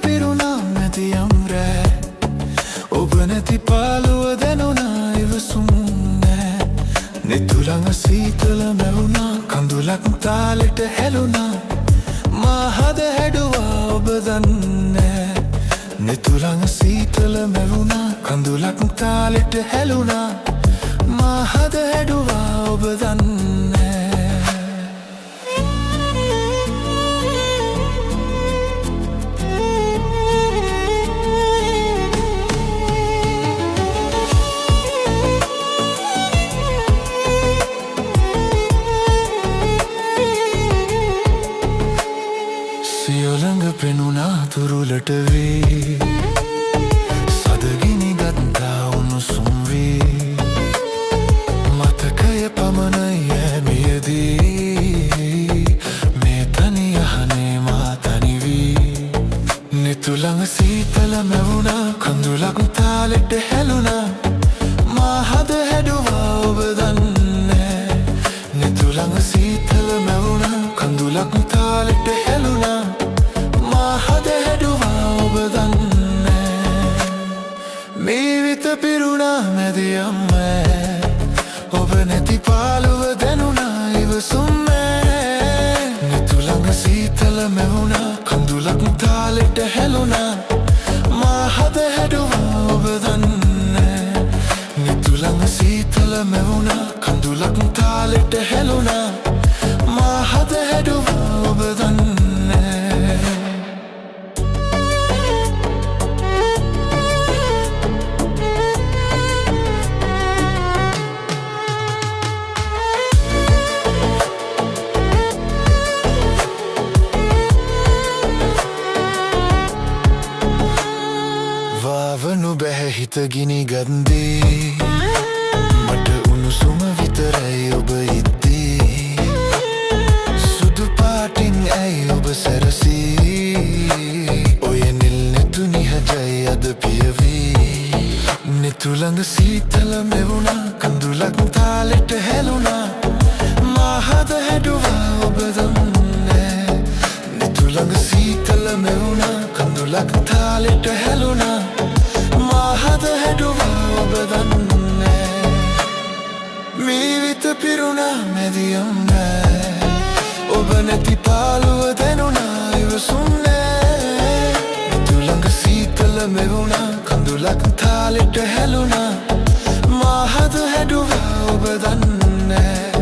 පිරුණා නැති යම්රෑ ඔබ නැති පාළුව දැනුණා ඉවසුම් නෑ නිතුළඟ සීතල මැවුණා කඳුලක් තාලෙට හැලුණා මා හද හැඩුවා ඔබ දන්නේ නිතුළඟ සීතල මැවුණා කඳුලක් තාලෙට හැලුණා මා හද හැඩුවා ඔබ දන්නේ සියොළඟ පෙනුණා තුරුලට වී සදගිනි ගත්තා උණුසුම් වී මතකය පමණයි ඇමියදී මේ තනි අහනේ මා තනි වී නිතුළඟ සීතල මැවුණා කඳුලක් තාලෙට හැලුණා මා හද හැඩුවා ඔබ දන්නේ නිතුළඟ සීතල මැවුණා කඳුලක් තාලෙට හැලුණා හද හැඩුවා ඔබ දන්නේ මේ විත පිරුණා මැදියම් ඔබ නැති පාළුව දැනුණා ඉවසුම් නිතුළඟ සීතල මැවුණා කඳුලක් තාලෙට හැලුණා මා හද හැඩුවා ඔබ දන්නේ නිතුළඟ සීතල මැවුණා කඳුලක් තාලෙට හැලුණා මා හද හැඩුවා ඔබ දන්නේ වනු බැහැ හිත ගිනි ගන්දී මට උණුසුම විතරයි ඔබ ඉද්දී සුදු පාටින් ඇයි ඔබ සැරසී ඔය නිල් නෙතු නිහජයි අද පියවී නිතුළඟ සීතල මෙවුණා කඳුලක් තාලෙට හැලුණා මා හද හැඩුවා ඔබ දන්නේ නිතුළඟ සීතල මෙවුණා කඳුලක් තාලෙට හැලුණා හද හැඩුවා ඔබ දන්නේ මේ විත පිරුණා මැදියම් නෑ ඔබ නැති පාළුව දැනුණා ඉවසුම් නෑ නිතුළඟ සීතල මෙවුණා කඳුලක් තාලෙට හැලුණා මා හද හැඩුවා ඔබ දන්නේ